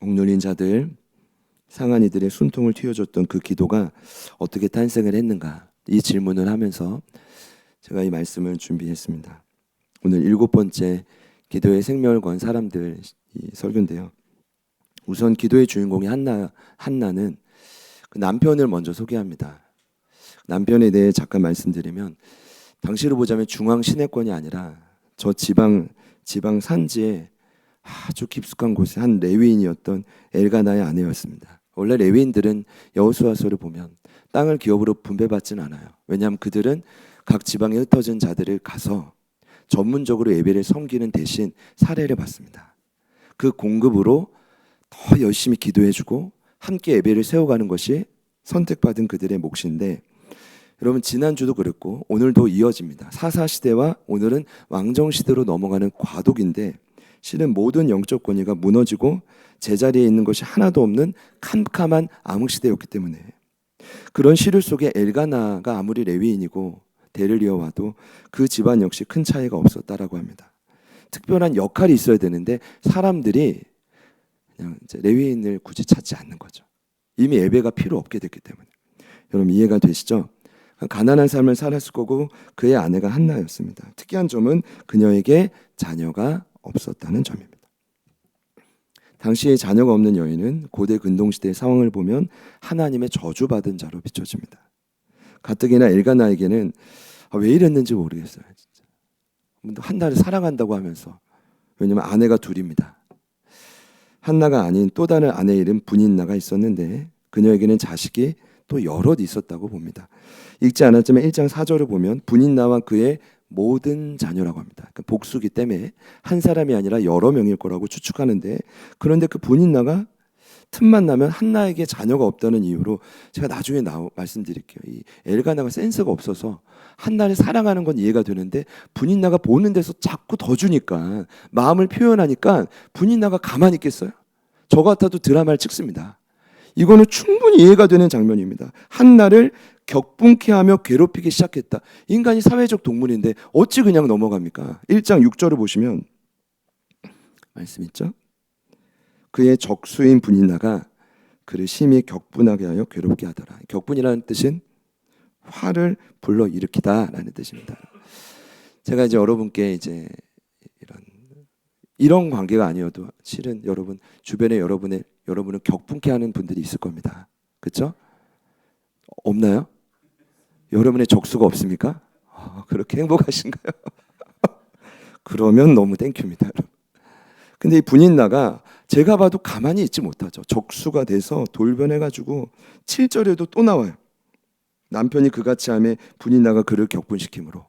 억눌린 자들, 상한 이들의 숨통을 틔워줬던 그 기도가 어떻게 탄생을 했는가, 이 질문을 하면서 제가 이 말씀을 준비했습니다. 오늘 7번째 기도의 생명을 건 사람들 이 설교인데요. 우선 기도의 주인공이 한나는 그 남편을 먼저 소개합니다. 남편에 대해 잠깐 말씀드리면, 당시로 보자면 중앙 시내권이 아니라 저 지방 산지에 아주 깊숙한 곳에 한 레위인이었던 엘가나의 아내였습니다. 원래 레위인들은 여호수아서를 보면 땅을 기업으로 분배받지는 않아요. 왜냐하면 그들은 각 지방에 흩어진 자들을 가서 전문적으로 예배를 섬기는 대신 사례를 받습니다. 그 공급으로 더 열심히 기도해주고 함께 예배를 세워가는 것이 선택받은 그들의 몫인데, 여러분 지난주도 그랬고 오늘도 이어집니다. 사사시대와 오늘은 왕정시대로 넘어가는 과도기인데, 실은 모든 영적 권위가 무너지고 제자리에 있는 것이 하나도 없는 캄캄한 암흑시대였기 때문에, 그런 시류 속에 엘가나가 아무리 레위인이고 대를 이어와도 그 집안 역시 큰 차이가 없었다라고 합니다. 특별한 역할이 있어야 되는데 사람들이 그냥 이제 레위인을 굳이 찾지 않는 거죠. 이미 예배가 필요 없게 됐기 때문에. 여러분 이해가 되시죠? 가난한 삶을 살았을 거고 그의 아내가 한나였습니다. 특이한 점은 그녀에게 자녀가 없었다는 점입니다. 당시에 자녀가 없는 여인은 고대 근동시대의 상황을 보면 하나님의 저주받은 자로 비춰집니다. 가뜩이나 엘가나에게는 왜 이랬는지 모르겠어요. 진짜. 한나를 사랑한다고 하면서, 왜냐하면 아내가 둘입니다. 한나가 아닌 또 다른 아내 이름 분인나가 있었는데 그녀에게는 자식이 또 여럿 있었다고 봅니다. 읽지 않았지만 1장 4절을 보면 분인나와 그의 모든 자녀라고 합니다. 그러니까 복수기 때문에 한 사람이 아니라 여러 명일 거라고 추측하는데, 그런데 그 분인나가 틈만 나면 한나에게 자녀가 없다는 이유로, 제가 나중에 말씀드릴게요. 이 엘가나가 센스가 없어서 한나를 사랑하는 건 이해가 되는데 분인나가 보는 데서 자꾸 더 주니까, 마음을 표현하니까 분인나가 가만히 있겠어요? 저 같아도 드라마를 찍습니다. 이거는 충분히 이해가 되는 장면입니다. 한나를 격분케 하며 괴롭히기 시작했다. 인간이 사회적 동물인데 어찌 그냥 넘어갑니까? 1장 6절을 보시면 말씀 있죠? 그의 적수인 분인나가 그를 심히 격분하게 하여 괴롭게 하더라. 격분이라는 뜻은 화를 불러일으키다라는 뜻입니다. 제가 이제 여러분께 이제 이런 관계가 아니어도 실은 여러분 주변에 여러분을 격분케 하는 분들이 있을 겁니다. 그렇죠? 없나요? 여러분의 적수가 없습니까? 그렇게 행복하신가요? 그러면 너무 땡큐입니다. 근데 이 분인나가 제가 봐도 가만히 있지 못하죠. 적수가 돼서 돌변해가지고 7절에도 또 나와요. 남편이 그같이 하며 분인나가 그를 격분시키므로.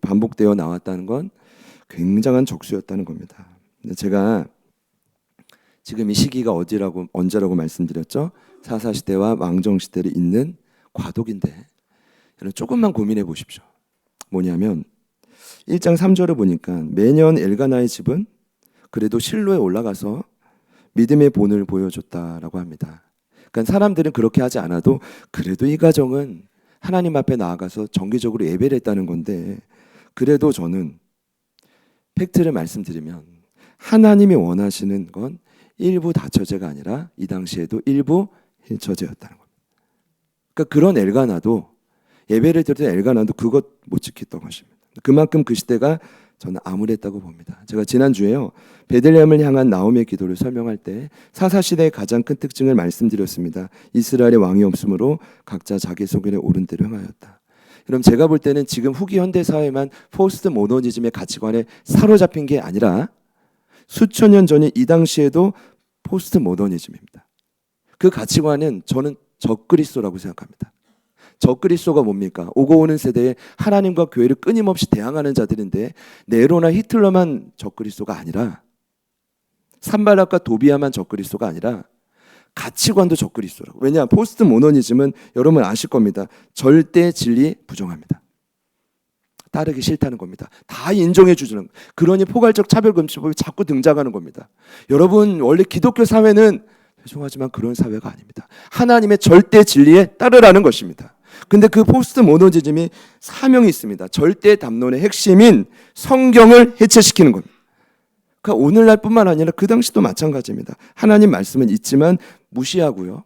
반복되어 나왔다는 건 굉장한 적수였다는 겁니다. 근데 제가 지금 이 시기가 언제라고 말씀드렸죠? 사사시대와 왕정시대를 잇는 과도기인데, 여러분 조금만 고민해 보십시오. 뭐냐면 1장 3절을 보니까 매년 엘가나의 집은 그래도 실로에 올라가서 믿음의 본을 보여줬다라고 합니다. 그러니까 사람들은 그렇게 하지 않아도 그래도 이 가정은 하나님 앞에 나아가서 정기적으로 예배를 했다는 건데, 그래도 저는 팩트를 말씀드리면 하나님이 원하시는 건 일부 다처제가 아니라 이 당시에도 일부 일처제였다는 겁니다. 그러니까 그런 엘가나도, 예배를 드릴 때 엘가나도 그것 못 지켰던 것입니다. 그만큼 그 시대가 저는 암울했다고 봅니다. 제가 지난주에요, 베들레헴을 향한 나오미의 기도를 설명할 때 사사시대의 가장 큰 특징을 말씀드렸습니다. 이스라엘의 왕이 없으므로 각자 자기 소견에 옳은 대로 행하였다. 그럼 제가 볼 때는 지금 후기 현대사회만 포스트 모더니즘의 가치관에 사로잡힌 게 아니라 수천 년 전인 이 당시에도 포스트 모더니즘입니다. 그 가치관은 저는 적그리스도라고 생각합니다. 적그리스도가 뭡니까? 오고 오는 세대에 하나님과 교회를 끊임없이 대항하는 자들인데, 네로나 히틀러만 적그리스도가 아니라, 산발락과 도비아만 적그리스도가 아니라 가치관도 적그리스도라고. 왜냐? 포스트 모더니즘은 여러분 아실 겁니다. 절대 진리 부정합니다. 따르기 싫다는 겁니다. 다 인정해 주는 거예요. 그러니 포괄적 차별금지법이 자꾸 등장하는 겁니다. 여러분 원래 기독교 사회는 죄송하지만 그런 사회가 아닙니다. 하나님의 절대 진리에 따르라는 것입니다. 근데 그 포스트 모더니즘이 사명이 있습니다. 절대 담론의 핵심인 성경을 해체시키는 겁니다. 그러니까 오늘날뿐만 아니라 그 당시도 마찬가지입니다. 하나님 말씀은 있지만 무시하고요.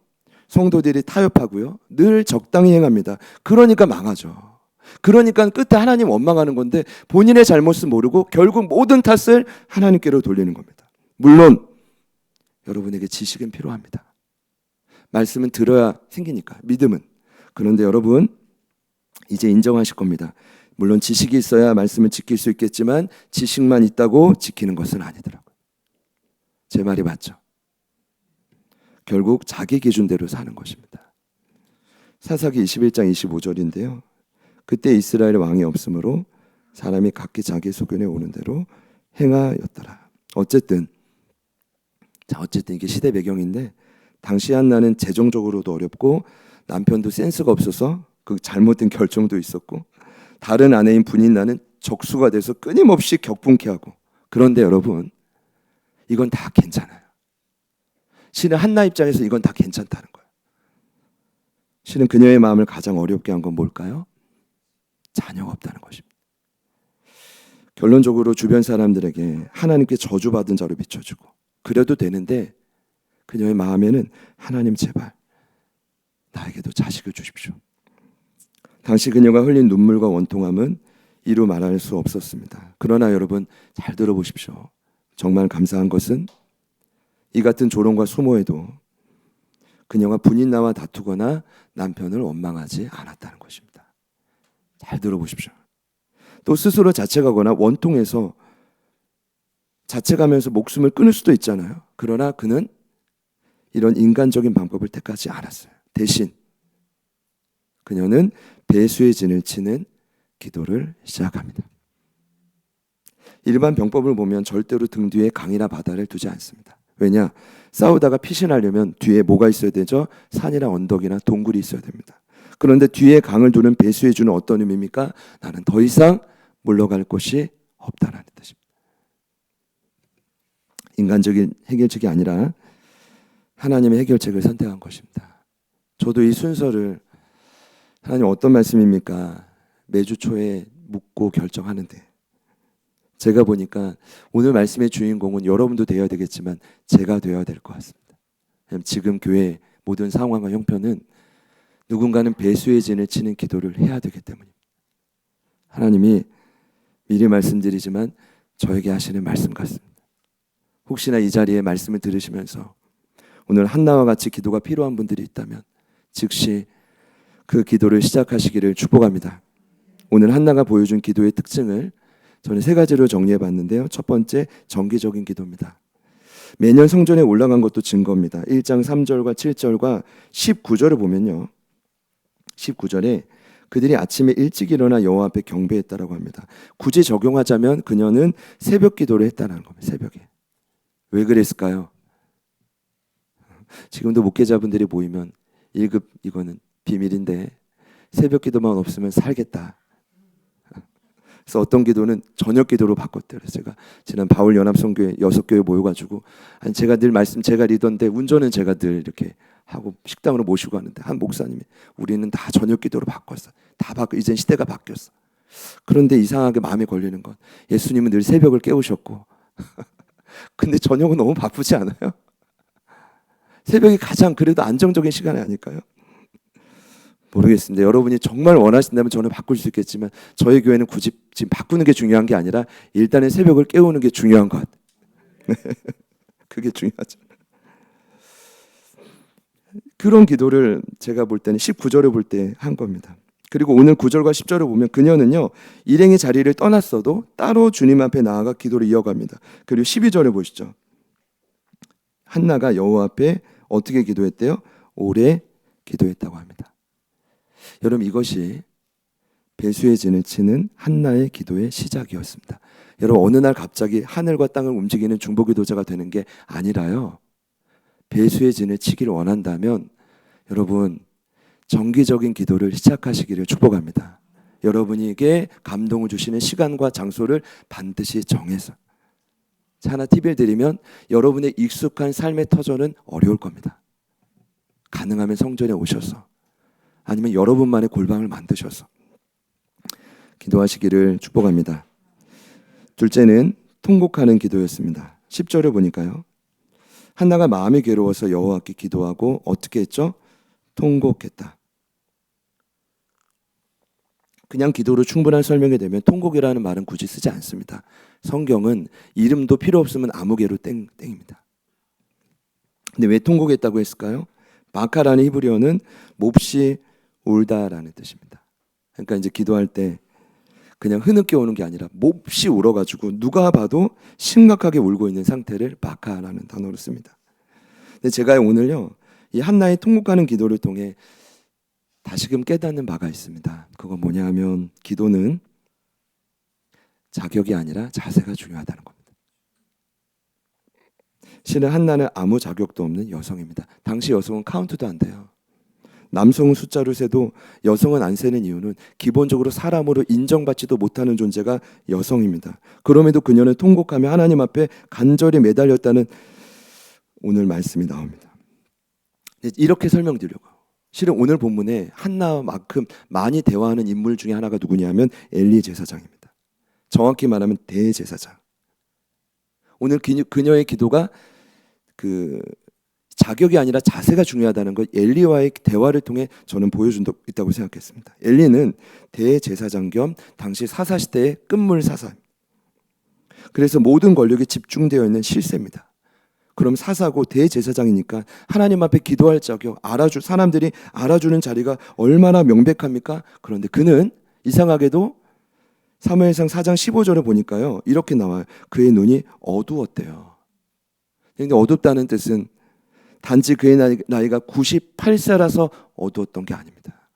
성도들이 타협하고요. 늘 적당히 행합니다. 그러니까 망하죠. 그러니까 끝에 하나님 원망하는 건데 본인의 잘못은 모르고 결국 모든 탓을 하나님께로 돌리는 겁니다. 물론 여러분에게 지식은 필요합니다. 말씀은 들어야 생기니까, 믿음은. 그런데 여러분 이제 인정하실 겁니다. 물론 지식이 있어야 말씀을 지킬 수 있겠지만 지식만 있다고 지키는 것은 아니더라고요. 제 말이 맞죠? 결국 자기 기준대로 사는 것입니다. 사사기 21장 25절인데요. 그때 이스라엘 왕이 없으므로 사람이 각기 자기 소견에 오는 대로 행하였더라. 어쨌든 이게 시대 배경인데 당시 한나는 재정적으로도 어렵고 남편도 센스가 없어서 그 잘못된 결정도 있었고 다른 아내인 분인나는 적수가 돼서 끊임없이 격분케 하고. 그런데 여러분 이건 다 괜찮아요. 실은 한나 입장에서 이건 다 괜찮다는 거예요. 실은 그녀의 마음을 가장 어렵게 한 건 뭘까요? 자녀가 없다는 것입니다. 결론적으로 주변 사람들에게 하나님께 저주받은 자로 비춰주고 그래도 되는데 그녀의 마음에는 하나님 제발 나에게도 자식을 주십시오. 당시 그녀가 흘린 눈물과 원통함은 이루 말할 수 없었습니다. 그러나 여러분 잘 들어보십시오. 정말 감사한 것은 이 같은 조롱과 수모에도 그녀가 분인나와 다투거나 남편을 원망하지 않았다는 것입니다. 잘 들어보십시오. 또 스스로 자책하거나 원통해서 자책하면서 목숨을 끊을 수도 있잖아요. 그러나 그는 이런 인간적인 방법을 택하지 않았어요. 대신 그녀는 배수의 진을 치는 기도를 시작합니다. 일반 병법을 보면 절대로 등 뒤에 강이나 바다를 두지 않습니다. 왜냐? 싸우다가 피신하려면 뒤에 뭐가 있어야 되죠? 산이나 언덕이나 동굴이 있어야 됩니다. 그런데 뒤에 강을 두는 배수해 주는 어떤 의미입니까? 나는 더 이상 물러갈 곳이 없다라는 뜻입니다. 인간적인 해결책이 아니라 하나님의 해결책을 선택한 것입니다. 저도 이 순서를 하나님 어떤 말씀입니까? 매주 초에 묻고 결정하는데 제가 보니까 오늘 말씀의 주인공은 여러분도 되어야 되겠지만 제가 되어야 될 것 같습니다. 지금 교회 모든 상황과 형편은 누군가는 배수의 진을 치는 기도를 해야 되기 때문입니다. 하나님이 미리 말씀드리지만 저에게 하시는 말씀 같습니다. 혹시나 이 자리에 말씀을 들으시면서 오늘 한나와 같이 기도가 필요한 분들이 있다면 즉시 그 기도를 시작하시기를 축복합니다. 오늘 한나가 보여준 기도의 특징을 저는 3가지로 정리해 봤는데요. 첫 번째, 정기적인 기도입니다. 매년 성전에 올라간 것도 증거입니다. 1장 3절과 7절과 19절을 보면요. 19절에 그들이 아침에 일찍 일어나 여호와 앞에 경배했다라고 합니다. 굳이 적용하자면 그녀는 새벽 기도를 했다는 겁니다. 새벽에. 왜 그랬을까요? 지금도 목회자분들이 모이면 1급 이거는 비밀인데 새벽 기도만 없으면 살겠다. 그래서 어떤 기도는 저녁 기도로 바꿨대요. 그래서 제가 지난 바울 연합성교회 6교회 모여가지고 제가 늘 제가 리더인데 운전은 제가 늘 이렇게 하고 식당으로 모시고 가는데 한 목사님이 우리는 다 저녁 기도로 바꿨어. 이젠 시대가 바뀌었어. 그런데 이상하게 마음에 걸리는 건 예수님은 늘 새벽을 깨우셨고 근데 저녁은 너무 바쁘지 않아요? 새벽이 가장 그래도 안정적인 시간이 아닐까요? 모르겠습니다. 여러분이 정말 원하신다면 저는 바꿀 수 있겠지만 저희 교회는 굳이 지금 바꾸는 게 중요한 게 아니라 일단은 새벽을 깨우는 게 중요한 것. 그게 중요하죠. 그런 기도를 제가 볼 때는 19절을 볼 때 한 겁니다. 그리고 오늘 9절과 10절을 보면 그녀는요 일행의 자리를 떠났어도 따로 주님 앞에 나아가 기도를 이어갑니다. 그리고 12절을 보시죠. 한나가 여호와 앞에 어떻게 기도했대요? 오래 기도했다고 합니다. 여러분 이것이 배수의 진을 치는 한나의 기도의 시작이었습니다. 여러분 어느 날 갑자기 하늘과 땅을 움직이는 중보기도자가 되는 게 아니라요. 배수의 진을 치기를 원한다면 여러분 정기적인 기도를 시작하시기를 축복합니다. 여러분에게 감동을 주시는 시간과 장소를 반드시 정해서 하나 팁을 드리면 여러분의 익숙한 삶의 터전은 어려울 겁니다. 가능하면 성전에 오셔서 아니면 여러분만의 골방을 만드셔서 기도하시기를 축복합니다. 둘째는 통곡하는 기도였습니다. 10절을 보니까요. 한나가 마음이 괴로워서 여호와께 기도하고 어떻게 했죠? 통곡했다. 그냥 기도로 충분한 설명이 되면 통곡이라는 말은 굳이 쓰지 않습니다. 성경은 이름도 필요 없으면 아무개로 땡입니다. 근데 왜 통곡했다고 했을까요? 바카라는 히브리어는 몹시 울다라는 뜻입니다. 그러니까 이제 기도할 때 그냥 흐느껴 오는 게 아니라 몹시 울어가지고 누가 봐도 심각하게 울고 있는 상태를 바카라는 단어로 씁니다. 근데 제가 오늘요, 이 한나의 통곡하는 기도를 통해 다시금 깨닫는 바가 있습니다. 그건 뭐냐 하면 기도는 자격이 아니라 자세가 중요하다는 겁니다. 실은 한나는 아무 자격도 없는 여성입니다. 당시 여성은 카운트도 안 돼요. 남성은 숫자로 세도 여성은 안 세는 이유는 기본적으로 사람으로 인정받지도 못하는 존재가 여성입니다. 그럼에도 그녀는 통곡하며 하나님 앞에 간절히 매달렸다는 오늘 말씀이 나옵니다. 이렇게 설명드리려고. 실은 오늘 본문에 한나만큼 많이 대화하는 인물 중에 하나가 누구냐면 엘리 제사장입니다. 정확히 말하면 대제사장. 오늘 그녀의 기도가 그 자격이 아니라 자세가 중요하다는 것, 엘리와의 대화를 통해 저는 보여준 적 있다고 생각했습니다. 엘리는 대제사장 겸 당시 사사시대의 끝물 사사. 그래서 모든 권력이 집중되어 있는 실세입니다. 그럼 사사고 대제사장이니까 하나님 앞에 기도할 자격, 사람들이 알아주는 자리가 얼마나 명백합니까? 그런데 그는 이상하게도 사무엘상 4장 15절을 보니까요, 이렇게 나와요. 그의 눈이 어두웠대요. 근데 어둡다는 뜻은 단지 그의 나이가 98세라서 어두웠던 게 아닙니다.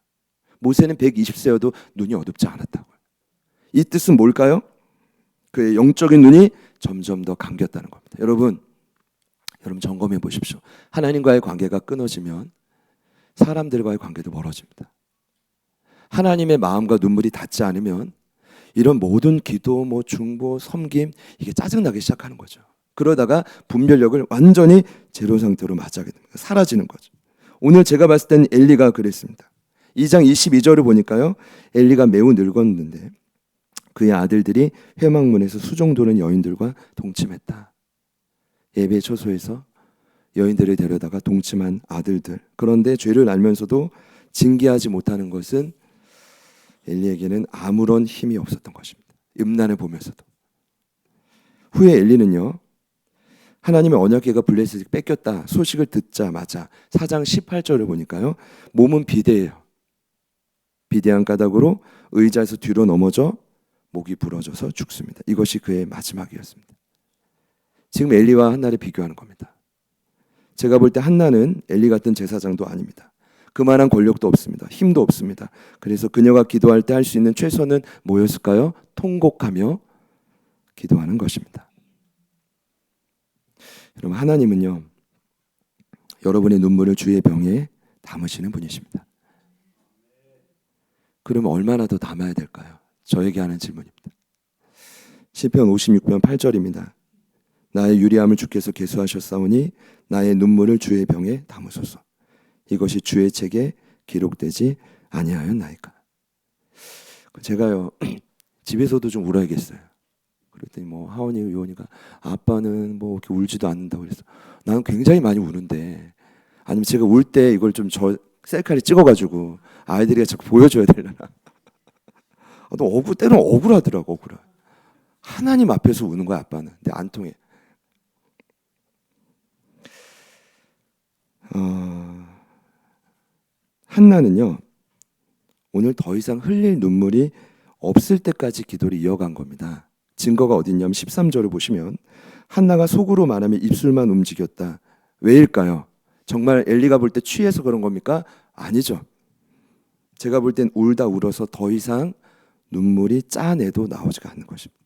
모세는 120세여도 눈이 어둡지 않았다고요. 이 뜻은 뭘까요? 그의 영적인 눈이 점점 더 감겼다는 겁니다. 여러분 점검해 보십시오. 하나님과의 관계가 끊어지면 사람들과의 관계도 멀어집니다. 하나님의 마음과 눈물이 닿지 않으면 이런 모든 기도, 중보, 섬김, 이게 짜증나기 시작하는 거죠. 그러다가 분별력을 완전히 제로 상태로 맞이하게 됩니다. 사라지는 거죠. 오늘 제가 봤을 때는 엘리가 그랬습니다. 2장 22절을 보니까요, 엘리가 매우 늙었는데 그의 아들들이 회막문에서 수종도는 여인들과 동침했다. 예배 초소에서 여인들을 데려다가 동침한 아들들. 그런데 죄를 알면서도 징계하지 못하는 것은 엘리에게는 아무런 힘이 없었던 것입니다. 음란을 보면서도. 후에 엘리는요, 하나님의 언약궤가 블레셋을 뺏겼다 소식을 듣자마자 4장 18절을 보니까요, 몸은 비대해요. 비대한 까닭으로 의자에서 뒤로 넘어져 목이 부러져서 죽습니다. 이것이 그의 마지막이었습니다. 지금 엘리와 한나를 비교하는 겁니다. 제가 볼 때 한나는 엘리 같은 제사장도 아닙니다. 그만한 권력도 없습니다. 힘도 없습니다. 그래서 그녀가 기도할 때 할 수 있는 최선은 뭐였을까요? 통곡하며 기도하는 것입니다. 여러분, 하나님은요, 여러분의 눈물을 주의 병에 담으시는 분이십니다. 그러면 얼마나 더 담아야 될까요? 저에게 하는 질문입니다. 시편 56편 8절입니다. 나의 유리함을 주께서 계수하셨사오니 나의 눈물을 주의 병에 담으소서. 이것이 주의 책에 기록되지 아니하였나이까. 제가요, 집에서도 좀 울어야겠어요. 그랬더니 하원이 요원이가 아빠는 이렇게 울지도 않는다고 그랬어. 나는 굉장히 많이 우는데, 아니면 제가 울 때 이걸 좀 셀카를 찍어가지고 아이들이 자꾸 보여줘야 되려나. 때로는 억울하더라고. 억울해. 하나님 앞에서 우는 거야 아빠는. 근데 안 통해. 한나는요, 오늘 더 이상 흘릴 눈물이 없을 때까지 기도를 이어간 겁니다. 증거가 어딨냐면 13절을 보시면 한나가 속으로 말하면 입술만 움직였다. 왜일까요? 정말 엘리가 볼 때 취해서 그런 겁니까? 아니죠. 제가 볼 땐 울어서 더 이상 눈물이 짜내도 나오지가 않는 것입니다.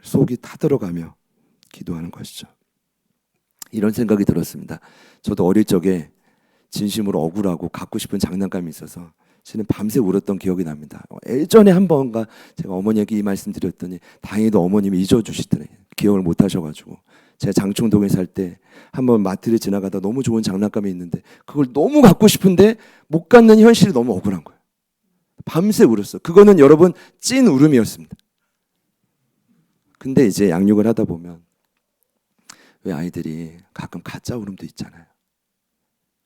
속이 타들어가며 기도하는 것이죠. 이런 생각이 들었습니다. 저도 어릴 적에 진심으로 억울하고 갖고 싶은 장난감이 있어서 저는 밤새 울었던 기억이 납니다. 예전에 한 번가 제가 어머니에게 이 말씀 드렸더니 다행히도 어머님이 잊어주시더니 기억을 못 하셔가지고, 제가 장충동에 살 때 한번 마트를 지나가다 너무 좋은 장난감이 있는데 그걸 너무 갖고 싶은데 못 갖는 현실이 너무 억울한 거예요. 밤새 울었어요. 그거는 여러분 찐 울음이었습니다. 근데 이제 양육을 하다 보면 왜 아이들이 가끔 가짜 울음도 있잖아요.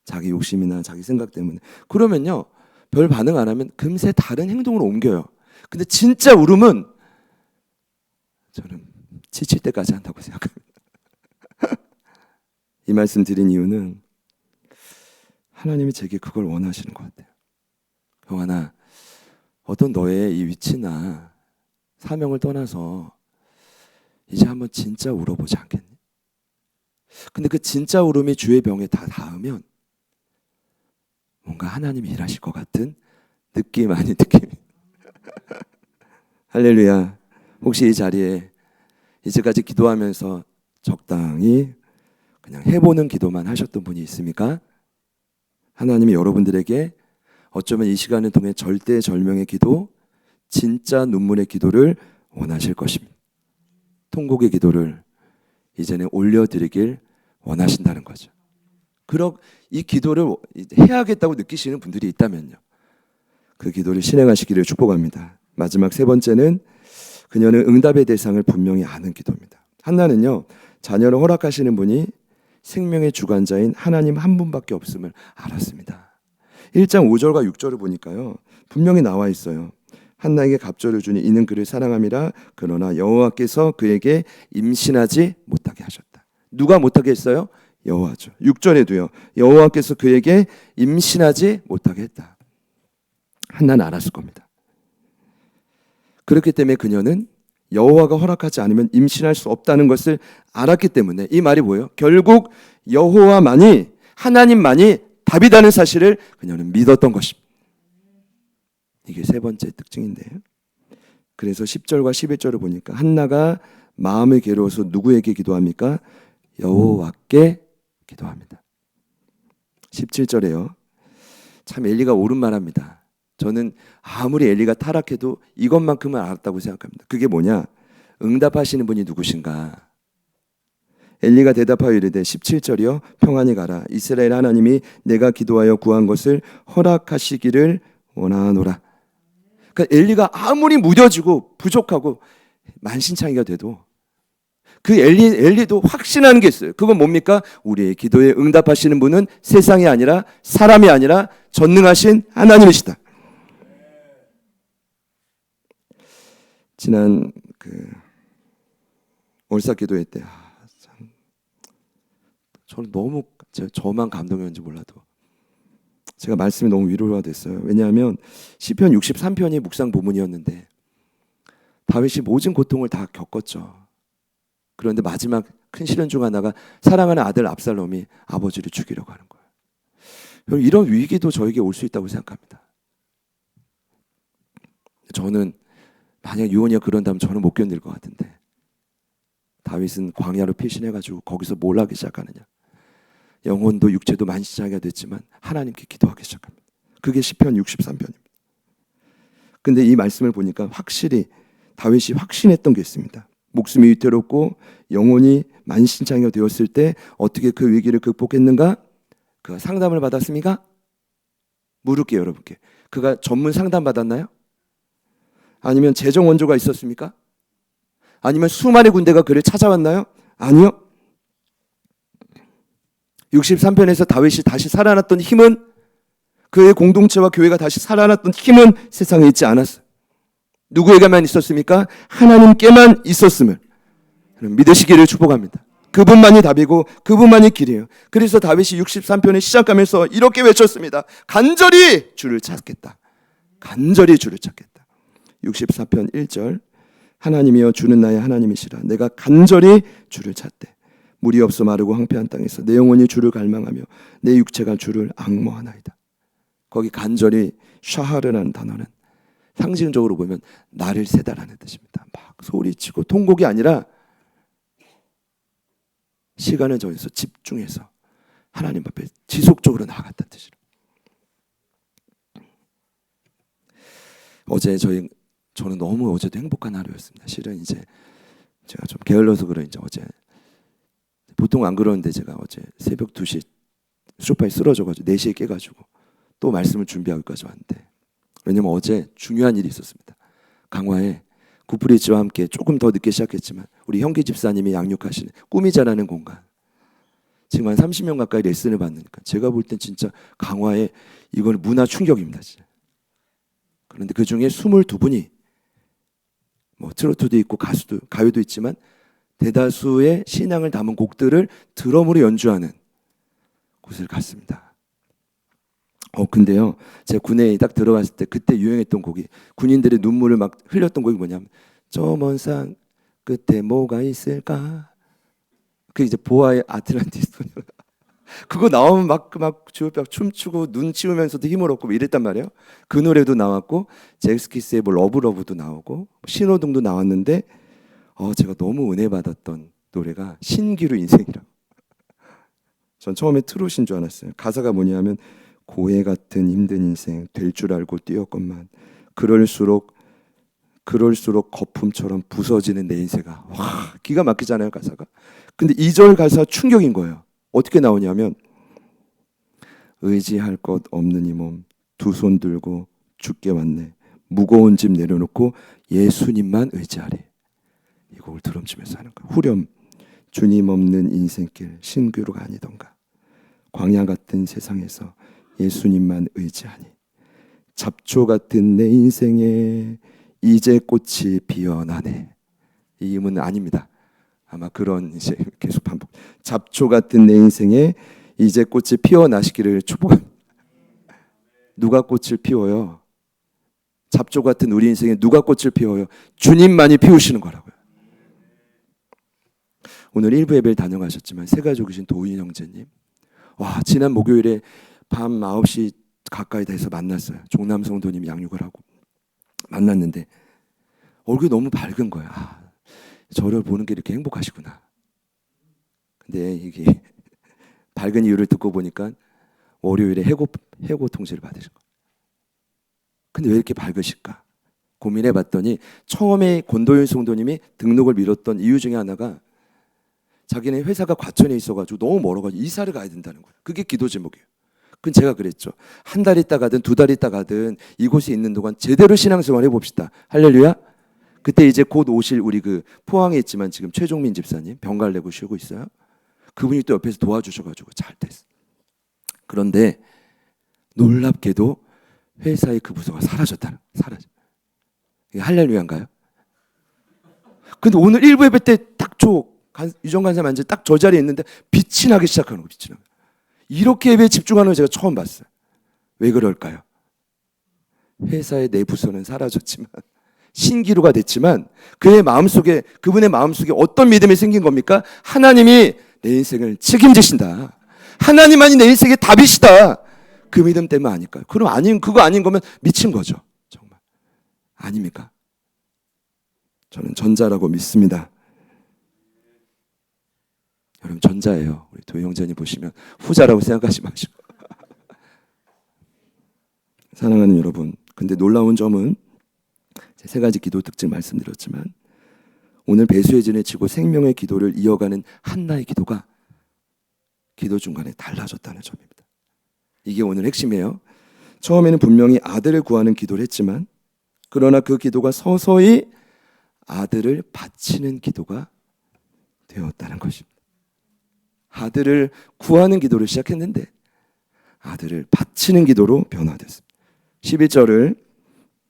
자기 욕심이나 자기 생각 때문에. 그러면요, 별 반응 안 하면 금세 다른 행동으로 옮겨요. 근데 진짜 울음은 저는 지칠 때까지 한다고 생각합니다. 이 말씀 드린 이유는 하나님이 제게 그걸 원하시는 것 같아요. 형아나, 어떤 너의 이 위치나 사명을 떠나서 이제 한번 진짜 울어보지 않겠니? 근데 그 진짜 울음이 주의 병에 다 닿으면 뭔가 하나님이 일하실 것 같은 느낌 아닌 느낌. 할렐루야. 혹시 이 자리에 이제까지 기도하면서 적당히 그냥 해보는 기도만 하셨던 분이 있습니까? 하나님이 여러분들에게 어쩌면 이 시간을 통해 절대절명의 기도, 진짜 눈물의 기도를 원하실 것입니다. 통곡의 기도를 이제는 올려드리길 원하신다는 거죠. 이 기도를 해야겠다고 느끼시는 분들이 있다면요, 그 기도를 실행하시기를 축복합니다. 마지막 세 번째는 그녀는 응답의 대상을 분명히 아는 기도입니다. 한나는요, 자녀를 허락하시는 분이 생명의 주관자인 하나님 한 분밖에 없음을 알았습니다. 1장 5절과 6절을 보니까요, 분명히 나와 있어요. 한나에게 갑절을 주니 이는 그를 사랑함이라. 그러나 여호와께서 그에게 임신하지 못하게 하셨다. 누가 못하게 했어요? 여호와죠. 6절에도요, 여호와께서 그에게 임신하지 못하게 했다. 한나는 알았을 겁니다. 그렇기 때문에 그녀는 여호와가 허락하지 않으면 임신할 수 없다는 것을 알았기 때문에, 이 말이 뭐예요? 결국 여호와만이, 하나님만이 답이라는 사실을 그녀는 믿었던 것입니다. 이게 세 번째 특징인데요. 그래서 10절과 11절을 보니까 한나가 마음이 괴로워서 누구에게 기도합니까? 여호와께 기도합니다. 17절에요. 참 엘리가 옳은 말합니다. 저는 아무리 엘리가 타락해도 이것만큼은 알았다고 생각합니다. 그게 뭐냐? 응답하시는 분이 누구신가? 엘리가 대답하여 이르되 17절이요. 평안히 가라. 이스라엘 하나님이 내가 기도하여 구한 것을 허락하시기를 원하노라. 그러니까 엘리가 아무리 무뎌지고 부족하고 만신창이가 돼도 그 엘리도 확신하는 게 있어요. 그건 뭡니까? 우리의 기도에 응답하시는 분은 세상이 아니라, 사람이 아니라 전능하신 하나님이시다. 지난 올사기도회 때 참, 저는 너무 저만 감동이었는지 몰라도 제가 말씀이 너무 위로가 됐어요. 왜냐하면 시편 63편이 묵상 본문이었는데 다윗이 모든 고통을 다 겪었죠. 그런데 마지막 큰 시련 중 하나가 사랑하는 아들 압살롬이 아버지를 죽이려고 하는 거예요. 이런 위기도 저에게 올 수 있다고 생각합니다. 저는 만약 유언이가 그런다면 저는 못 견딜 것 같은데, 다윗은 광야로 피신해가지고 거기서 뭘 하기 시작하느냐? 영혼도 육체도 만신창이가 됐지만 하나님께 기도하기 시작합니다. 그게 시편 63편입니다. 근데 이 말씀을 보니까 확실히 다윗이 확신했던 게 있습니다. 목숨이 위태롭고 영혼이 만신창이가 되었을 때 어떻게 그 위기를 극복했는가? 그가 상담을 받았습니까? 물을게요, 여러분께. 그가 전문 상담 받았나요? 아니면 재정 원조가 있었습니까? 아니면 수많은 군대가 그를 찾아왔나요? 아니요. 63편에서 다윗이 다시 살아났던 힘은, 그의 공동체와 교회가 다시 살아났던 힘은 세상에 있지 않았어요. 누구에게만 있었습니까? 하나님께만 있었음을 믿으시기를 축복합니다. 그분만이 답이고 그분만이 길이에요. 그래서 다윗이 63편을 시작하면서 이렇게 외쳤습니다. 간절히 주를 찾겠다. 간절히 주를 찾겠다. 64편 1절, 하나님이여 주는 나의 하나님이시라. 내가 간절히 주를 찾되 물이 없어 마르고 황폐한 땅에서 내 영혼이 주를 갈망하며 내 육체가 주를 앙모하나이다. 거기 간절히 샤하르라는 단어는 상징적으로 보면 나를 세다라는 뜻입니다. 막 소리치고 통곡이 아니라 시간을 정해서 집중해서 하나님 앞에 지속적으로 나아갔다는 뜻이에요. 어제 저는 너무 어제도 행복한 하루였습니다. 실은 이제 제가 좀 게을러서 그런지 어제 보통 안 그러는데 제가 어제 새벽 2시 소파에 쓰러져가지고 4시에 깨가지고 또 말씀을 준비하고까지 왔는데, 왜냐면 어제 중요한 일이 있었습니다. 강화에 구프리지와 함께 조금 더 늦게 시작했지만 우리 형기 집사님이 양육하시는 꿈이 자라는 공간, 지금 한 30년 가까이 레슨을 받으니까 제가 볼 땐 진짜 강화의 이건 문화 충격입니다. 진짜. 그런데 그 중에 22분이 뭐 트로트도 있고 가요도 있지만 대다수의 신앙을 담은 곡들을 드럼으로 연주하는 곳을 갔습니다. 근데요, 제가 군에 딱 들어갔을 때 그때 유행했던 곡이, 군인들의 눈물을 막 흘렸던 곡이 뭐냐면 저 먼 산 끝에 뭐가 있을까, 그 이제 보아의 아틀란티스 그거 나오면 막 주옥벽 춤추고 눈 치우면서도 힘을 얻고 이랬단 말이에요. 그 노래도 나왔고 잭스키스의 뭐 러브도 나오고 신호등도 나왔는데 제가 너무 은혜 받았던 노래가 신기루 인생이라고. 전 처음에 트롯인 줄 알았어요. 가사가 뭐냐면 고해 같은 힘든 인생 될 줄 알고 뛰었건만 그럴수록 거품처럼 부서지는 내 인생아. 와, 기가 막히잖아요, 가사가. 근데 2절 가사 충격인 거예요. 어떻게 나오냐면 의지할 것 없는 이 몸 두 손 들고 죽게 왔네. 무거운 짐 내려놓고 예수님만 의지하리. 이 곡을 드럼치면서 하는 거예요. 후렴 주님 없는 인생길 신규로가 아니던가. 광야 같은 세상에서 예수님만 의지하니. 잡초 같은 내 인생에 이제 꽃이 피어나네. 이 음은 아닙니다. 아마 그런 이제 계속 반복. 잡초 같은 내 인생에 이제 꽃이 피어나시기를 축복합니다. 누가 꽃을 피워요? 잡초 같은 우리 인생에 누가 꽃을 피워요? 주님만이 피우시는 거라고요. 오늘 일부 예배를 다녀가셨지만 새가족이신 도인 형제님, 와, 지난 목요일에 밤 9시 가까이 돼서 만났어요. 종남 성도님 양육을 하고 만났는데 얼굴이 너무 밝은 거야. 저를 보는 게 이렇게 행복하시구나. 근데 이게 밝은 이유를 듣고 보니까 월요일에 해고 통지를 받으신 거예요. 근데 왜 이렇게 밝으실까? 고민해 봤더니 처음에 권도윤 성도님이 등록을 미뤘던 이유 중에 하나가 자기네 회사가 과천에 있어가지고 너무 멀어가지고 이사를 가야 된다는 거예요. 그게 기도 제목이에요. 그건 제가 그랬죠. 한 달 있다 가든 2달 있다 가든 이곳에 있는 동안 제대로 신앙생활 해봅시다. 할렐루야. 그때 이제 곧 오실 우리 그 포항에 있지만 지금 최종민 집사님 병갈 내고 쉬고 있어요. 그분이 또 옆에서 도와주셔가지고 잘 됐어. 그런데 놀랍게도 회사의 그 부서가 사라져. 이게 할렐루야인가요? 근데 오늘 일부 예배 때 딱 유정 간사님 앉아 딱 저 자리에 있는데 빛이 나기 시작하는 거, 빛이 나. 이렇게 예배에 집중하는 걸 제가 처음 봤어요. 왜 그럴까요? 회사의 내 부서는 사라졌지만 신기루가 됐지만 그분의 마음속에 어떤 믿음이 생긴 겁니까? 하나님이 내 인생을 책임지신다. 하나님만이 내 인생의 답이시다. 그 믿음 때문 아닐까요? 그거 아닌 거면 미친 거죠. 정말. 아닙니까? 저는 전자라고 믿습니다. 여러분 전자예요. 우리 도영전이 보시면 후자라고 생각하지 마시고. 사랑하는 여러분, 근데 놀라운 점은 세 가지 기도 특징 말씀드렸지만 오늘 배수의 진을 치고 생명의 기도를 이어가는 한나의 기도가 기도 중간에 달라졌다는 점입니다. 이게 오늘 핵심이에요. 처음에는 분명히 아들을 구하는 기도를 했지만 그러나 그 기도가 서서히 아들을 바치는 기도가 되었다는 것입니다. 아들을 구하는 기도를 시작했는데 아들을 바치는 기도로 변화됐습니다. 11절을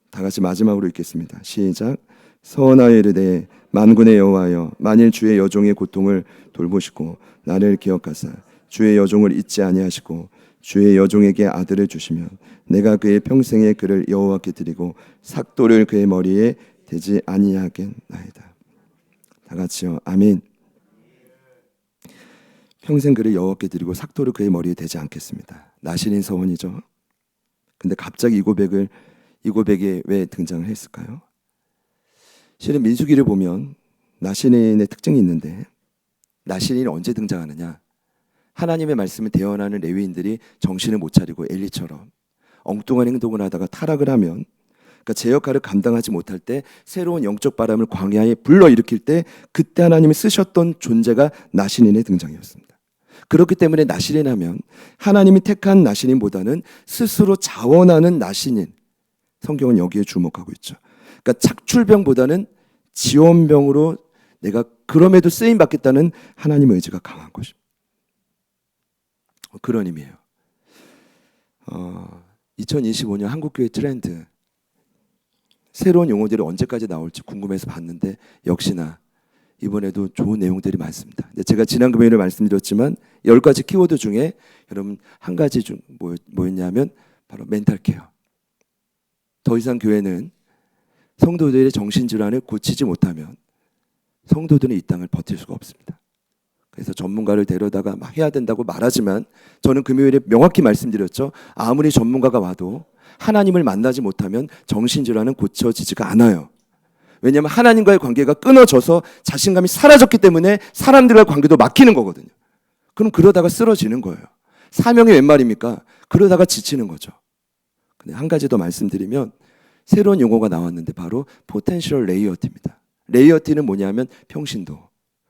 다 같이 마지막으로 읽겠습니다. 시작. 서원하여 이르되 만군의 여호와여 만일 주의 여종의 고통을 돌보시고 나를 기억하사 주의 여종을 잊지 아니하시고 주의 여종에게 아들을 주시면 내가 그의 평생에 그를 여호와께 드리고 삭도를 그의 머리에 대지 아니하겠나이다. 다 같이요. 아멘. 평생 그를 여호와께 드리고 삭도를 그의 머리에 대지 않겠습니다. 나신인 서원이죠. 근데 갑자기 이 고백이 왜 등장을 했을까요? 실은 민수기를 보면 나신인의 특징이 있는데 나신인이 언제 등장하느냐? 하나님의 말씀을 대언하는 레위인들이 정신을 못 차리고 엘리처럼 엉뚱한 행동을 하다가 타락을 하면, 그러니까 제 역할을 감당하지 못할 때 새로운 영적 바람을 광야에 불러일으킬 때 그때 하나님이 쓰셨던 존재가 나신인의 등장이었습니다. 그렇기 때문에 나신인 하면 하나님이 택한 나신인보다는 스스로 자원하는 나신인, 성경은 여기에 주목하고 있죠. 그러니까 착출병보다는 지원병으로 내가 그럼에도 쓰임 받겠다는 하나님의 의지가 강한 것입니다. 그런 의미예요. 2025년 한국교회 트렌드, 새로운 용어들이 언제까지 나올지 궁금해서 봤는데 역시나 이번에도 좋은 내용들이 많습니다. 제가 지난 금요일에 말씀드렸지만 10가지 키워드 중에 여러분 한 가지 중 뭐였냐면 바로 멘탈 케어. 더 이상 교회는 성도들의 정신질환을 고치지 못하면 성도들은 이 땅을 버틸 수가 없습니다. 그래서 전문가를 데려다가 막 해야 된다고 말하지만 저는 금요일에 명확히 말씀드렸죠. 아무리 전문가가 와도 하나님을 만나지 못하면 정신질환은 고쳐지지가 않아요. 왜냐하면 하나님과의 관계가 끊어져서 자신감이 사라졌기 때문에 사람들과의 관계도 막히는 거거든요. 그럼 그러다가 쓰러지는 거예요. 사명이 웬 말입니까? 그러다가 지치는 거죠. 근데 한 가지 더 말씀드리면 새로운 용어가 나왔는데 바로 포텐셜 레이어티입니다. 레이어티는 뭐냐면 평신도,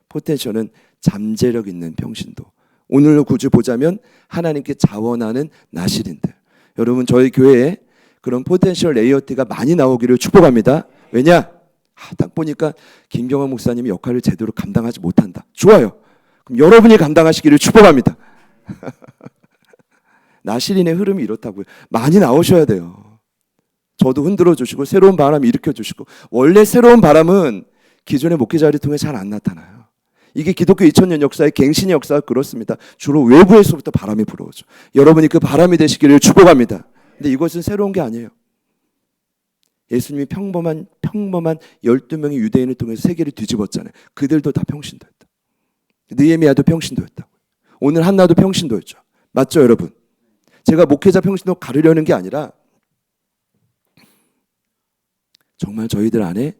포텐셜은 잠재력 있는 평신도. 오늘로 굳이 보자면 하나님께 자원하는 나실인들. 여러분 저희 교회에 그런 포텐셜 레이어티가 많이 나오기를 축복합니다. 왜냐? 딱 보니까 김경환 목사님이 역할을 제대로 감당하지 못한다. 좋아요. 그럼 여러분이 감당하시기를 축복합니다. 나실인의 흐름이 이렇다고요. 많이 나오셔야 돼요. 저도 흔들어 주시고 새로운 바람 일으켜 주시고. 원래 새로운 바람은 기존의 목회자를 통해 잘 안 나타나요. 이게 기독교 2000년 역사의 갱신의 역사가 그렇습니다. 주로 외부에서부터 바람이 불어오죠. 여러분이 그 바람이 되시기를 축복합니다. 근데 이것은 새로운 게 아니에요. 예수님이 평범한 12명의 유대인을 통해서 세계를 뒤집었잖아요. 그들도 다 평신도였다. 느헤미야도 평신도였다고. 오늘 한나도 평신도였죠. 맞죠, 여러분? 제가 목회자 평신도 가르려는 게 아니라 정말 저희들 안에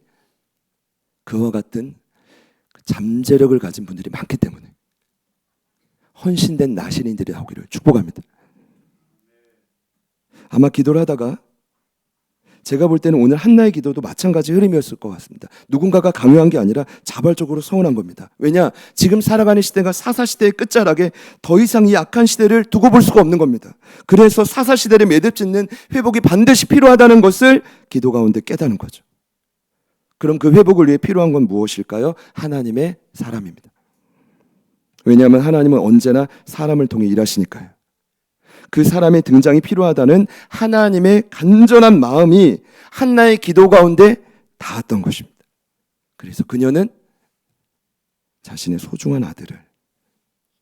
그와 같은 잠재력을 가진 분들이 많기 때문에 헌신된 나신인들이 나오기를 축복합니다. 아마 기도를 하다가 제가 볼 때는 오늘 한나의 기도도 마찬가지 흐름이었을 것 같습니다. 누군가가 강요한 게 아니라 자발적으로 서운한 겁니다. 왜냐? 지금 살아가는 시대가 사사시대의 끝자락에 더 이상 이 악한 시대를 두고 볼 수가 없는 겁니다. 그래서 사사시대를 매듭짓는 회복이 반드시 필요하다는 것을 기도 가운데 깨닫는 거죠. 그럼 그 회복을 위해 필요한 건 무엇일까요? 하나님의 사람입니다. 왜냐하면 하나님은 언제나 사람을 통해 일하시니까요. 그 사람의 등장이 필요하다는 하나님의 간절한 마음이 한나의 기도 가운데 닿았던 것입니다. 그래서 그녀는 자신의 소중한 아들을,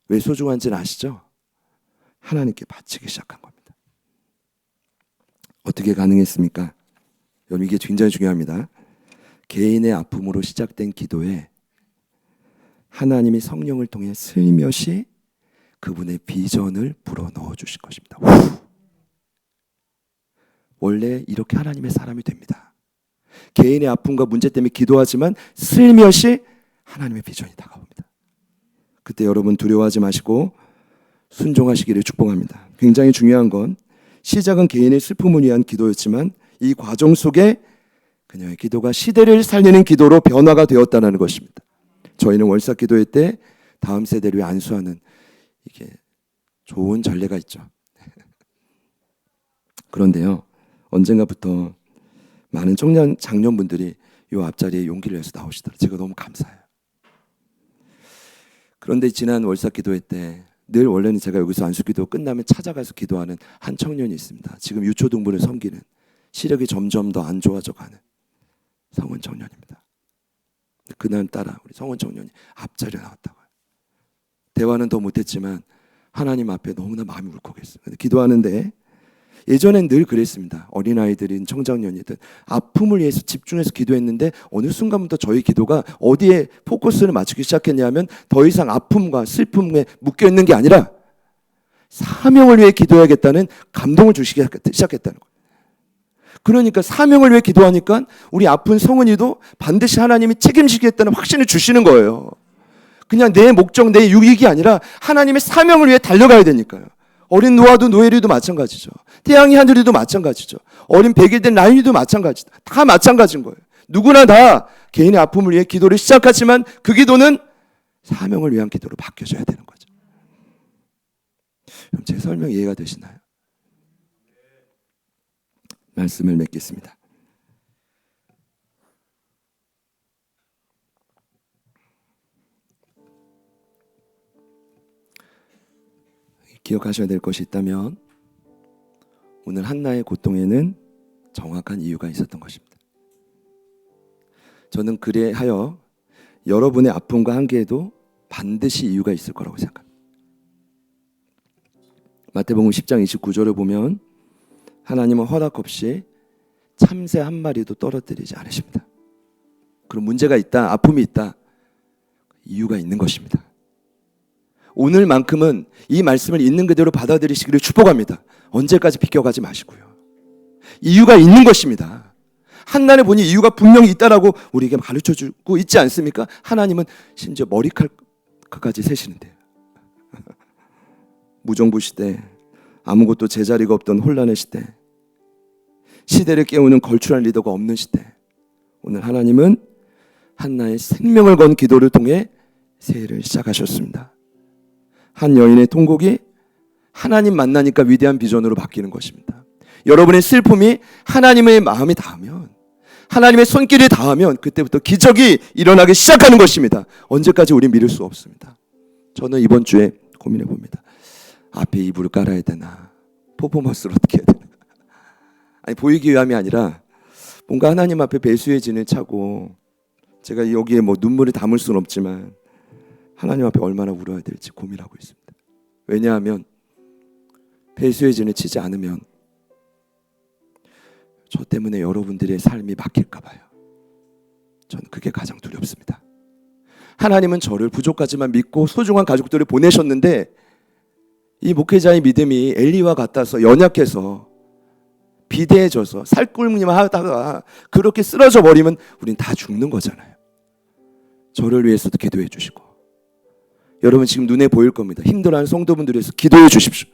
왜 소중한지는 아시죠? 하나님께 바치기 시작한 겁니다. 어떻게 가능했습니까? 여러분 이게 굉장히 중요합니다. 개인의 아픔으로 시작된 기도에 하나님이 성령을 통해 슬며시 그분의 비전을 불어넣어 주신 것입니다. 원래 이렇게 하나님의 사람이 됩니다. 개인의 아픔과 문제 때문에 기도하지만 슬며시 하나님의 비전이 다가옵니다. 그때 여러분 두려워하지 마시고 순종하시기를 축복합니다. 굉장히 중요한 건 시작은 개인의 슬픔을 위한 기도였지만 이 과정 속에 그녀의 기도가 시대를 살리는 기도로 변화가 되었다는 것입니다. 저희는 월삭 기도회 때 다음 세대를 위해 안수하는 이게 좋은 전례가 있죠. 그런데요, 언젠가부터 많은 청년 장년분들이 이 앞자리에 용기를 내서 나오시더라고요. 제가 너무 감사해요. 그런데 지난 월삭 기도회 때 늘 원래는 제가 여기서 안수기도 끝나면 찾아가서 기도하는 한 청년이 있습니다. 지금 유초등부를 섬기는 시력이 점점 더 안 좋아져 가는 성원 청년입니다. 그날따라 우리 성원 청년이 앞자리에 나왔다고요. 대화는 더 못했지만 하나님 앞에 너무나 마음이 울컥했어요. 기도하는데 예전엔 늘 그랬습니다. 어린아이들인 청장년이든 아픔을 위해서 집중해서 기도했는데 어느 순간부터 저희 기도가 어디에 포커스를 맞추기 시작했냐면 더 이상 아픔과 슬픔에 묶여있는 게 아니라 사명을 위해 기도해야겠다는 감동을 주시기 시작했다는 거예요. 그러니까 사명을 위해 기도하니까 우리 아픈 성은이도 반드시 하나님이 책임지겠다는 확신을 주시는 거예요. 그냥 내 목적, 내 유익이 아니라 하나님의 사명을 위해 달려가야 되니까요. 어린 노아도 노엘이도 마찬가지죠. 태양이 하늘이도 마찬가지죠. 어린 백일 된 라인이도 마찬가지다. 다 마찬가지인 거예요. 누구나 다 개인의 아픔을 위해 기도를 시작하지만 그 기도는 사명을 위한 기도로 바뀌어져야 되는 거죠. 그럼 제 설명 이해가 되시나요? 말씀을 맺겠습니다. 기억하셔야 될 것이 있다면 오늘 한나의 고통에는 정확한 이유가 있었던 것입니다. 저는 그래하여 여러분의 아픔과 한계에도 반드시 이유가 있을 거라고 생각합니다. 마태복음 10장 29절을 보면 하나님은 허락 없이 참새 한 마리도 떨어뜨리지 않으십니다. 그럼 문제가 있다, 아픔이 있다, 이유가 있는 것입니다. 오늘만큼은 이 말씀을 있는 그대로 받아들이시기를 축복합니다. 언제까지 비껴가지 마시고요. 이유가 있는 것입니다. 한나를 보니 이유가 분명히 있다라고 우리에게 가르쳐주고 있지 않습니까? 하나님은 심지어 머리칼까지 세시는데요. 무정부 시대, 아무것도 제자리가 없던 혼란의 시대, 시대를 깨우는 걸출한 리더가 없는 시대, 오늘 하나님은 한나의 생명을 건 기도를 통해 새해를 시작하셨습니다. 한 여인의 통곡이 하나님 만나니까 위대한 비전으로 바뀌는 것입니다. 여러분의 슬픔이 하나님의 마음이 닿으면, 하나님의 손길이 닿으면 그때부터 기적이 일어나기 시작하는 것입니다. 언제까지 우리 미룰 수 없습니다. 저는 이번 주에 고민해 봅니다. 앞에 이불을 깔아야 되나, 퍼포먼스를 어떻게 해야 되나. 아니, 보이기 위함이 아니라 뭔가 하나님 앞에 배수의 진을 차고, 제가 여기에 뭐 눈물을 담을 수는 없지만 하나님 앞에 얼마나 울어야 될지 고민하고 있습니다. 왜냐하면 배수의 진을 치지 않으면 저 때문에 여러분들의 삶이 막힐까 봐요. 저는 그게 가장 두렵습니다. 하나님은 저를 부족하지만 믿고 소중한 가족들을 보내셨는데 이 목회자의 믿음이 엘리와 같아서 연약해서 비대해져서 살꿀무늬만 하다가 그렇게 쓰러져 버리면 우린 다 죽는 거잖아요. 저를 위해서도 기도해 주시고, 여러분 지금 눈에 보일 겁니다. 힘들어하는 성도분들을 위해서 기도해 주십시오.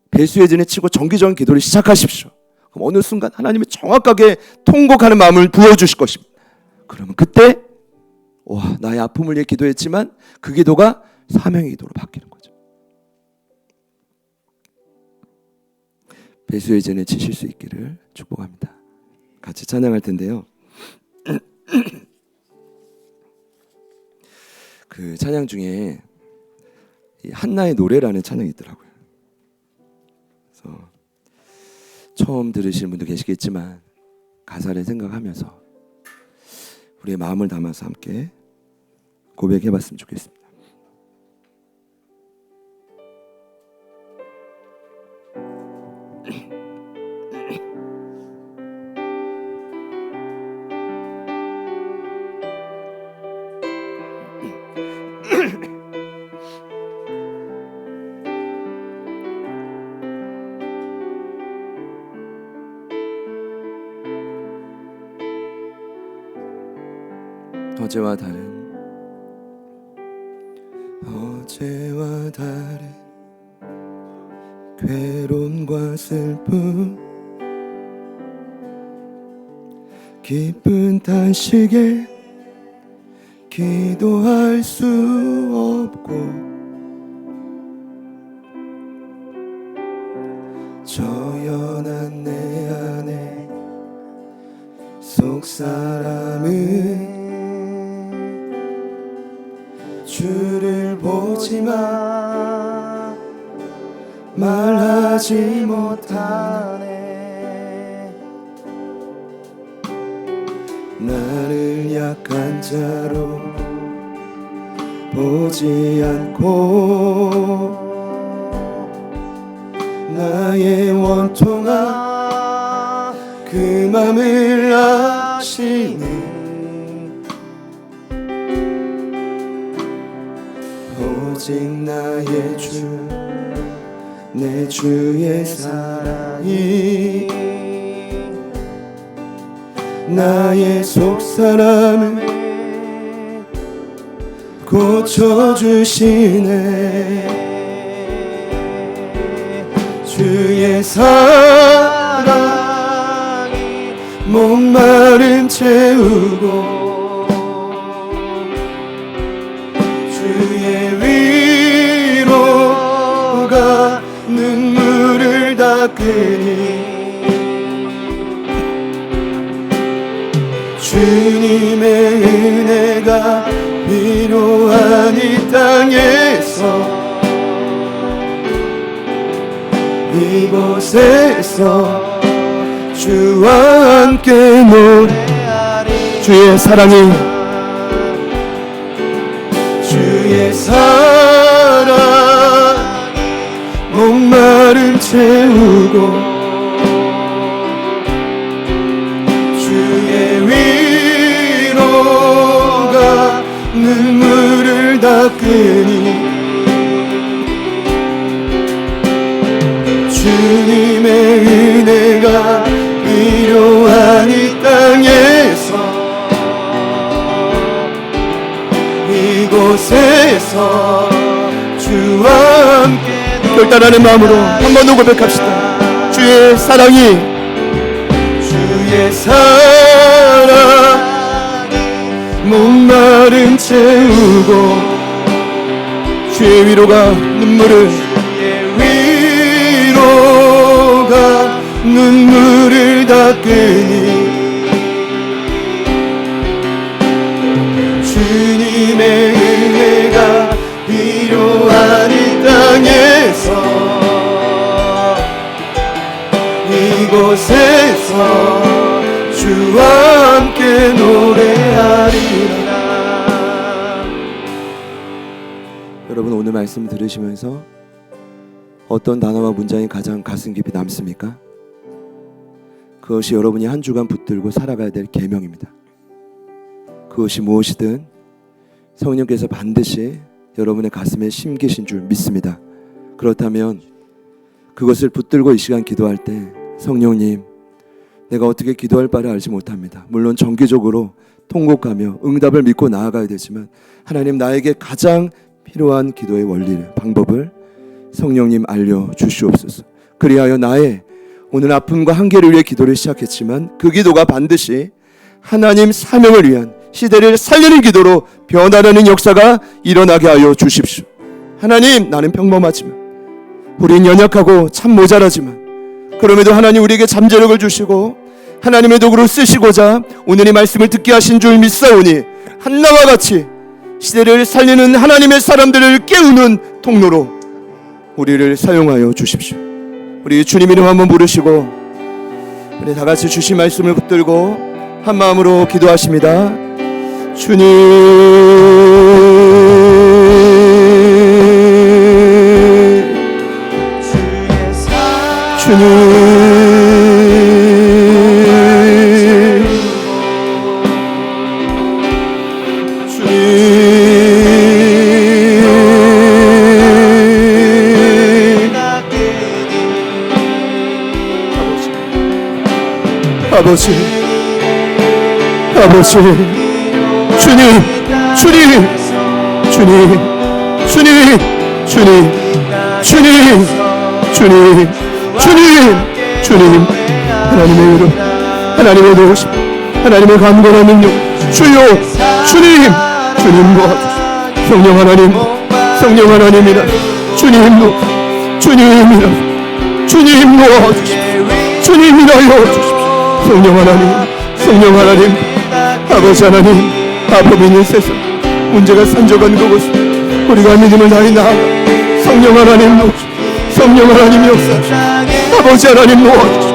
배수의 진을 치고 정기적인 기도를 시작하십시오. 그럼 어느 순간 하나님이 정확하게 통곡하는 마음을 부어주실 것입니다. 그러면 그때 와, 나의 아픔을 위해 기도했지만 그 기도가 사명의 기도로 바뀌는 거죠. 배수의 진을 치실 수 있기를 축복합니다. 같이 찬양할 텐데요. 그 찬양 중에 한나의 노래라는 찬양이 있더라고요. 그래서 처음 들으시는 분도 계시겠지만 가사를 생각하면서 우리의 마음을 담아서 함께 고백해봤으면 좋겠습니다. 어제와 다른 괴로움과 슬픔, 깊은 탄식에 기도할 수 없고, 저연한 내 안에 속사람은 주를 보지만 말하지 못하네. 나를 약한 자로 보지 않고 나의 원통한 그 맘을 아시니 오직 나의 주, 내 주의 사랑이 나의 속사람을 고쳐주시네. 주의 사랑이 목마름 채우고 주의 위로가 눈물을 닦으니 주님의 은혜가 필요한 이 땅에서 이곳에서 주와 함께 노래하리. 주의 사랑이 목마름 채우고 주의 위로가 눈물을 닦으니 주님의 은혜가 필요한 이 땅에서 이곳에서 주와 함께 결단하는 마음으로 한 번 더 고백합시다. 주의 사랑이 목마름 채우고 주의 위로가 눈물을 닦으니 주님의 은혜가 필요한 이 땅에서 이곳에서 주와 함께 노래하리라. 여러분, 오늘 말씀 들으시면서 어떤 단어와 문장이 가장 가슴 깊이 남습니까? 그것이 여러분이 한 주간 붙들고 살아가야 될 계명입니다. 그것이 무엇이든 성령께서 반드시 여러분의 가슴에 심기신 줄 믿습니다. 그렇다면 그것을 붙들고 이 시간 기도할 때 성령님, 내가 어떻게 기도할 바를 알지 못합니다. 물론 정기적으로 통곡하며 응답을 믿고 나아가야 되지만 하나님, 나에게 가장 필요한 기도의 원리를, 방법을 성령님 알려주시옵소서. 그리하여 나의 오늘 아픔과 한계를 위해 기도를 시작했지만 그 기도가 반드시 하나님 사명을 위한 시대를 살리는 기도로 변화라는 역사가 일어나게 하여 주십시오. 하나님, 나는 평범하지만, 우린 연약하고 참 모자라지만, 그럼에도 하나님 우리에게 잠재력을 주시고 하나님의 도구로 쓰시고자 오늘 이 말씀을 듣게 하신 줄 믿사오니 한나와 같이 시대를 살리는 하나님의 사람들을 깨우는 통로로 우리를 사용하여 주십시오. 우리 주님 이름 한번 부르시고 우리 다 같이 주신 말씀을 붙들고 한 마음으로 기도하십니다. 주님, 아버지, 주님, 하나님의 위로, 하나님의 도우심, 하나님의 강건한 능력, 주여, 주님 도와주시오. 성령 하나님이라, 주님 도와주시오. 주님이라여 주십시오. 성령 하나님, 아버지 하나님, 아픔 있는 세상, 문제가 산적한 그곳에 우리가 믿음을 다해 나아가 성령 하나님 도우시오. 성령 하나님 역사하시오. 아버지 하나님 도와주시오.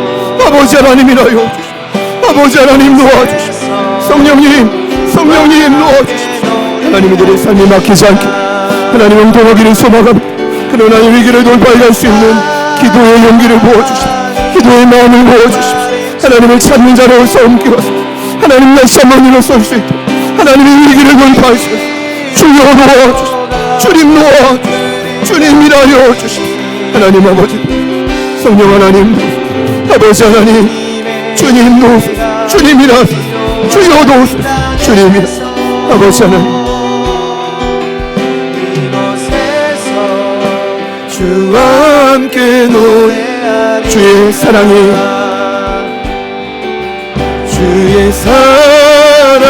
아버지 하나님이라여 주시오. 아버지 하나님 도와주시오. 성령님 도와주시오. 하나님, 이들의 삶이 막히지 않게 하나님 응답하기를 소망합니다. 그러나 이 위기를 돌파해 갈 수 있는 기도의 용기를 부어주시오. 기도의 마음을 부어주십시오. 하나님을 찾는 자로서 옮기어서 하나님 다시 한번 일어설 수 있도록 하나님의 위기를 돌파하시옵소서. 주여 도와주시오. 주님 도와주시오. 주님이라여 주시오. 하나님 아버지, 성령 하나님, 아버지 하나님, 주님 도우소서. 주님이라서 주여 도우소서. 주님이라서 아버지 하나님, 주와 함께 노래하리. 주의 사랑이, 주의 사랑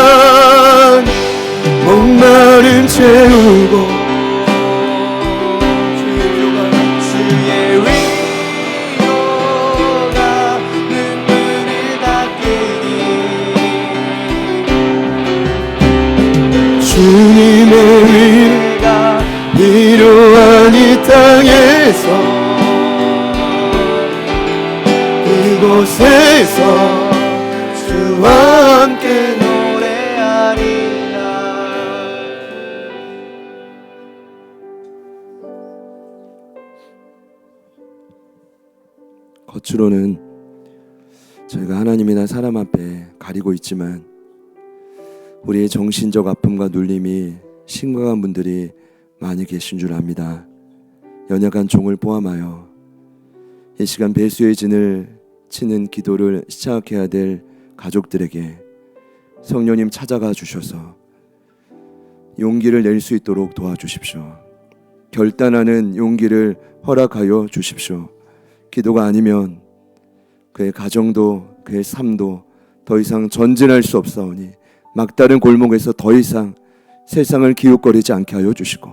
목마름 채우고 주의 위로가 눈물을 닦으니 주님의 위로가 필요한 이 땅에서 그곳에서 주와 함께 노래하리라. 겉으로는 저희가 하나님이나 사람 앞에 가리고 있지만 우리의 정신적 아픔과 눌림이 심각한 분들이 많이 계신 줄 압니다. 연약한 종을 포함하여 이 시간 배수의 진을 치는 기도를 시작해야 될 가족들에게 성령님 찾아가 주셔서 용기를 낼 수 있도록 도와주십시오. 결단하는 용기를 허락하여 주십시오. 기도가 아니면 그의 가정도 그의 삶도 더 이상 전진할 수 없사오니 막다른 골목에서 더 이상 세상을 기웃거리지 않게 하여 주시고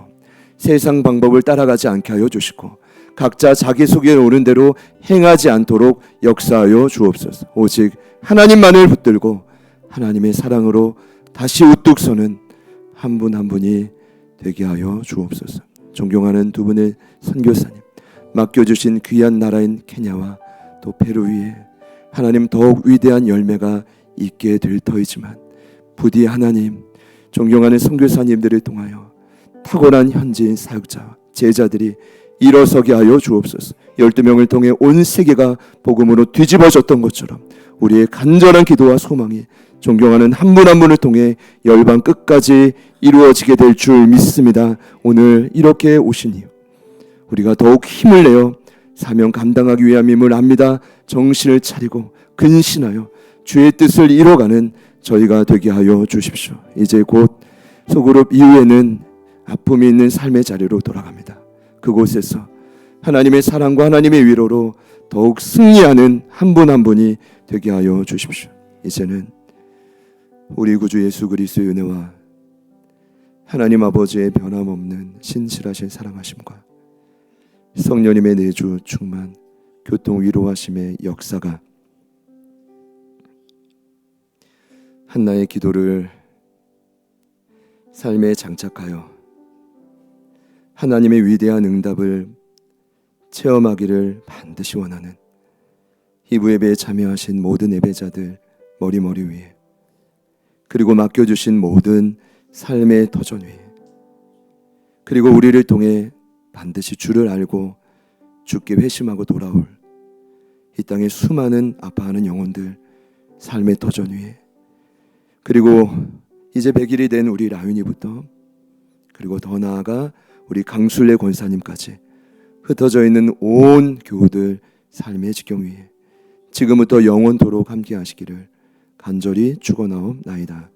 세상 방법을 따라가지 않게 하여 주시고 각자 자기속에 오는 대로 행하지 않도록 역사하여 주옵소서. 오직 하나님만을 붙들고 하나님의 사랑으로 다시 우뚝 서는 한 분 한 분이 되게 하여 주옵소서. 존경하는 두 분의 선교사님, 맡겨주신 귀한 나라인 케냐와 또 페루 위에 하나님 더욱 위대한 열매가 있게 될 터이지만 부디 하나님 존경하는 선교사님들을 통하여 탁월한 현지인 사역자 제자들이 일어서게 하여 주옵소서. 12명을 통해 온 세계가 복음으로 뒤집어졌던 것처럼 우리의 간절한 기도와 소망이 존경하는 한 분 한 분을 통해 열방 끝까지 이루어지게 될 줄 믿습니다. 오늘 이렇게 오시니 우리가 더욱 힘을 내어 사명 감당하기 위함임을 압니다. 정신을 차리고 근신하여 주의 뜻을 이뤄가는 저희가 되게 하여 주십시오. 이제 곧 소그룹 이후에는 아픔이 있는 삶의 자리로 돌아갑니다. 그곳에서 하나님의 사랑과 하나님의 위로로 더욱 승리하는 한 분 한 분이 되게 하여 주십시오. 이제는 우리 구주 예수 그리스도의 은혜와 하나님 아버지의 변함없는 신실하신 사랑하심과 성령님의 내주 충만 교통 위로하심의 역사가 한나의 기도를 삶에 장착하여 하나님의 위대한 응답을 체험하기를 반드시 원하는 이부 예배에 참여하신 모든 예배자들 머리 위에 그리고 맡겨주신 모든 삶의 터전 위에 그리고 우리를 통해 반드시 주를 알고 주께 회심하고 돌아올 이 땅의 수많은 아파하는 영혼들 삶의 터전 위에 그리고 이제 100일이 된 우리 라윤이부터 그리고 더 나아가 우리 강술래 권사님까지 흩어져 있는 온 교우들 삶의 지경 위에 지금부터 영원토록 함께 하시기를 간절히 축원하옵나이다.